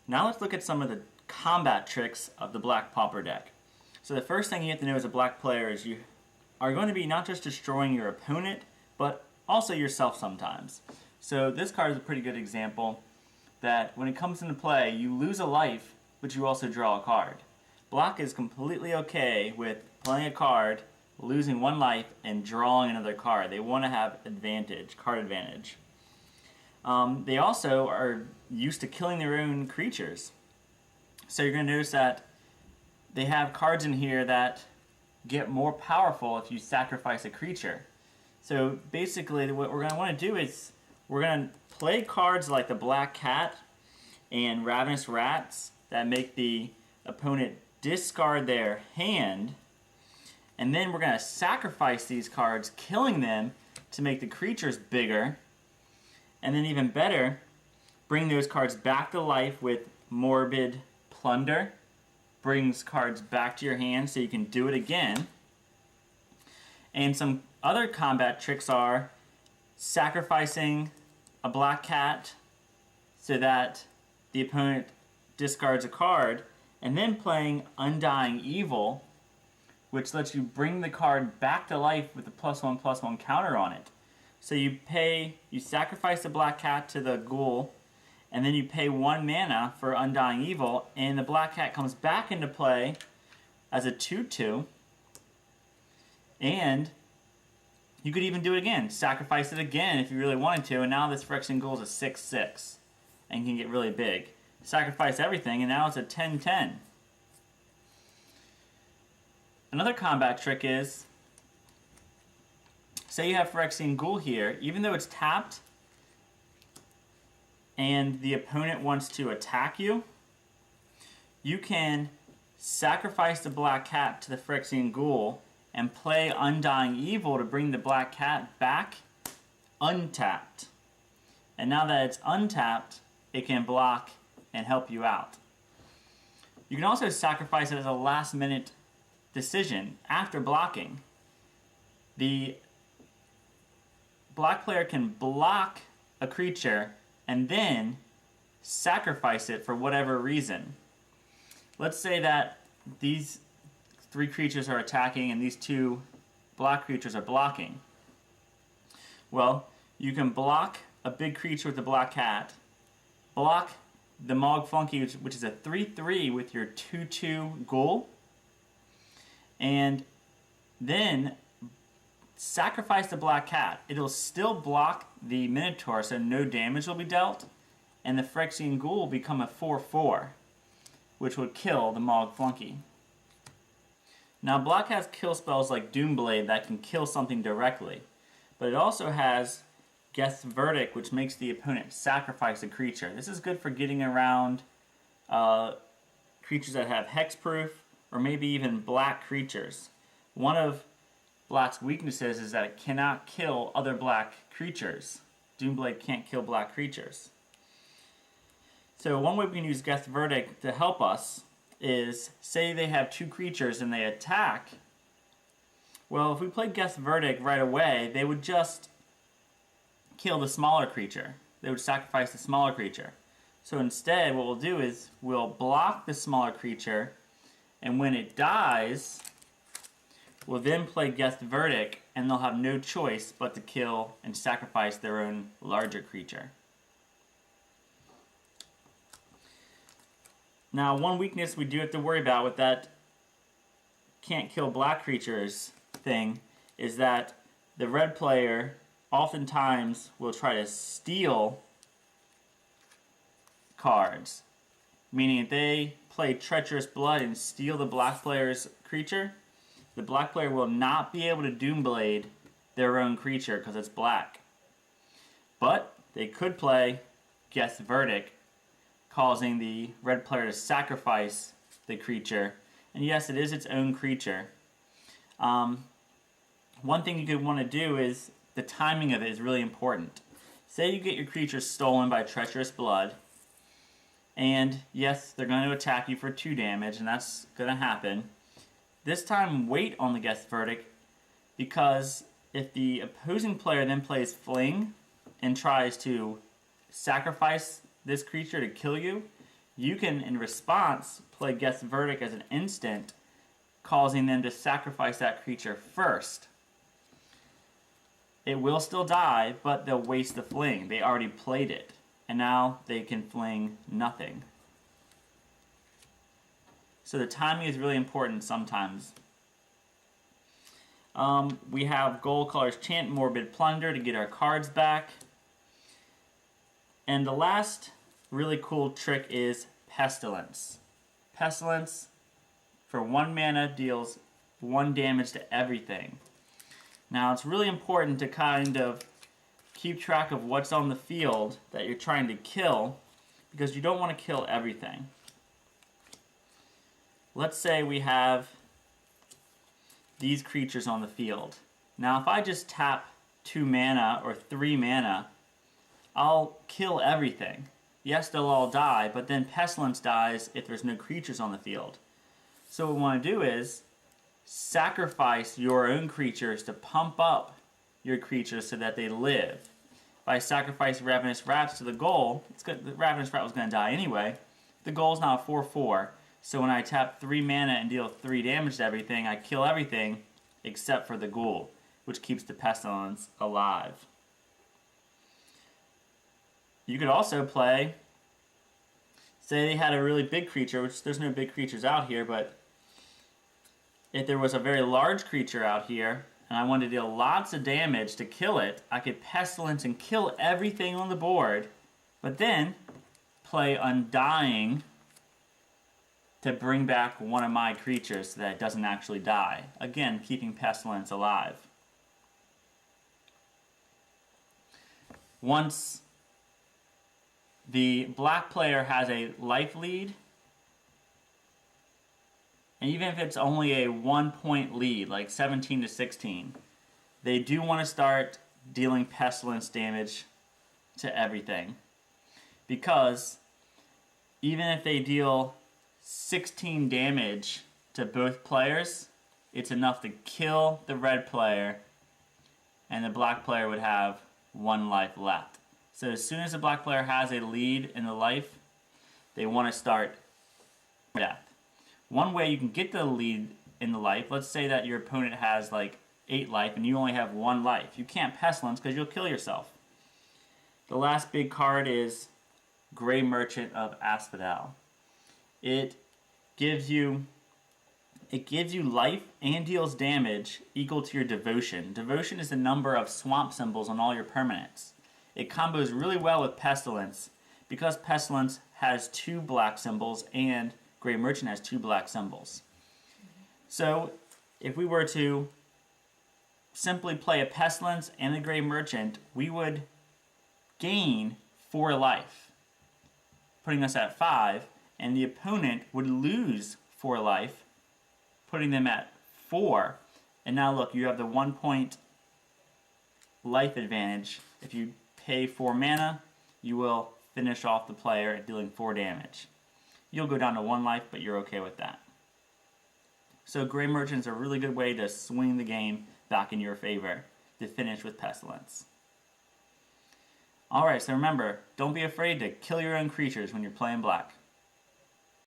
Now let's look at some of the combat tricks of the Black Pauper deck. So the first thing you have to know as a black player is you are going to be not just destroying your opponent, but also yourself sometimes. So this card is a pretty good example that when it comes into play, you lose a life, but you also draw a card. Black is completely okay with playing a card, losing one life, and drawing another card. They want to have advantage, card advantage. They also are used to killing their own creatures. So you're going to notice that they have cards in here that get more powerful if you sacrifice a creature. So basically what we're going to want to do is we're going to play cards like the Black Cat and Ravenous Rats that make the opponent discard their hand, and then we're going to sacrifice these cards, killing them to make the creatures bigger, and then even better, bring those cards back to life with Morbid Plunder. Brings cards back to your hand so you can do it again. And some other combat tricks are sacrificing a Black Cat so that the opponent discards a card, and then playing Undying Evil, which lets you bring the card back to life with a +1/+1 counter on it. So you sacrifice the Black Cat to the ghoul, and then you pay 1 mana for Undying Evil, and the Black Cat comes back into play as a 2/2, and you could even do it again. Sacrifice it again if you really wanted to, and now this Phyrexian Ghoul is a 6/6 and can get really big. Sacrifice everything, and now it's a 10/10. Another combat trick is, say you have Phyrexian Ghoul here, even though it's tapped and the opponent wants to attack you, you can sacrifice the Black Cat to the Phyrexian Ghoul and play Undying Evil to bring the Black Cat back untapped. And now that it's untapped, it can block and help you out. You can also sacrifice it as a last minute decision after blocking. The black player can block a creature and then sacrifice it for whatever reason. Let's say that these 3 creatures are attacking and these 2 black creatures are blocking. Well, you can block a big creature with the Black Cat, block the Mog Funky, which is a 3/3 with your 2/2 ghoul, and then sacrifice the Black Cat. It'll still block the Minotaur, so no damage will be dealt, and the Phyrexian Ghoul will become a 4/4, which would kill the Mog Flunky. Now, Black has kill spells like Doomblade that can kill something directly, but it also has Guest's Verdict, which makes the opponent sacrifice a creature. This is good for getting around creatures that have hexproof, or maybe even black creatures. One of Black's weaknesses is that it cannot kill other black creatures. Doomblade can't kill black creatures. So one way we can use Guest's Verdict to help us is, say they have 2 creatures and they attack. Well, if we play Guest's Verdict right away, they would just kill the smaller creature. They would sacrifice the smaller creature. So instead, what we'll do is we'll block the smaller creature, and when it dies, we'll then play Guest's Verdict, and they'll have no choice but to kill and sacrifice their own larger creature. Now, one weakness we do have to worry about with that can't kill black creatures thing is that the red player oftentimes will try to steal cards, meaning if they play Treacherous Blood and steal the black player's creature, the black player will not be able to Doomblade their own creature because it's black. But they could play Guest's Verdict, causing the red player to sacrifice the creature. And yes, it is its own creature. One thing you could want to do is, the timing of it is really important. Say you get your creature stolen by Treacherous Blood, and yes, they're going to attack you for 2 damage, and that's going to happen. This time, wait on the Guest's Verdict, because if the opposing player then plays Fling and tries to sacrifice this creature to kill you, you can, in response, play Guess Verdict as an instant, causing them to sacrifice that creature first. It will still die, but they'll waste the fling. They already played it, and now they can fling nothing. So the timing is really important sometimes. We have Gold Color's Chant, Morbid Plunder to get our cards back. And the last really cool trick is Pestilence. Pestilence, for 1 mana, deals 1 damage to everything. Now it's really important to kind of keep track of what's on the field that you're trying to kill, because you don't want to kill everything. Let's say we have these creatures on the field. Now if I just tap 2 mana or 3 mana, I'll kill everything. Yes, they'll all die, but then Pestilence dies if there's no creatures on the field. So what we want to do is sacrifice your own creatures to pump up your creatures so that they live. If I sacrifice Ravenous Rats to the goal, the Ravenous Rat was going to die anyway. The goal's now 4/4. So when I tap 3 mana and deal 3 damage to everything, I kill everything except for the ghoul, which keeps the Pestilence alive. You could also play, say they had a really big creature, which there's no big creatures out here, but if there was a very large creature out here, and I wanted to deal lots of damage to kill it, I could Pestilence and kill everything on the board, but then play Undying to bring back one of my creatures so that it doesn't actually die. Again, keeping Pestilence alive. Once the black player has a life lead, and even if it's only a 1-point lead, like 17-16, they do want to start dealing Pestilence damage to everything. Because even if they deal 16 damage to both players, it's enough to kill the red player, and the black player would have 1 life left. So as soon as the black player has a lead in the life, they want to start death. One way you can get the lead in the life, let's say that your opponent has like 8 life and you only have 1 life. You can't Pestilence because you'll kill yourself. The last big card is Grey Merchant of Asphodel. It gives you life and deals damage equal to your devotion. Devotion is the number of swamp symbols on all your permanents. It combos really well with Pestilence because Pestilence has 2 black symbols and Grey Merchant has 2 black symbols. So if we were to simply play a Pestilence and a Grey Merchant, we would gain 4 life, putting us at 5, and the opponent would lose 4 life, putting them at 4. And now look, you have the 1-point life advantage. If you pay 4 mana, you will finish off the player dealing 4 damage. You'll go down to 1 life, but you're okay with that. So Grey Merchant's a really good way to swing the game back in your favor to finish with Pestilence. Alright, so remember, don't be afraid to kill your own creatures when you're playing black.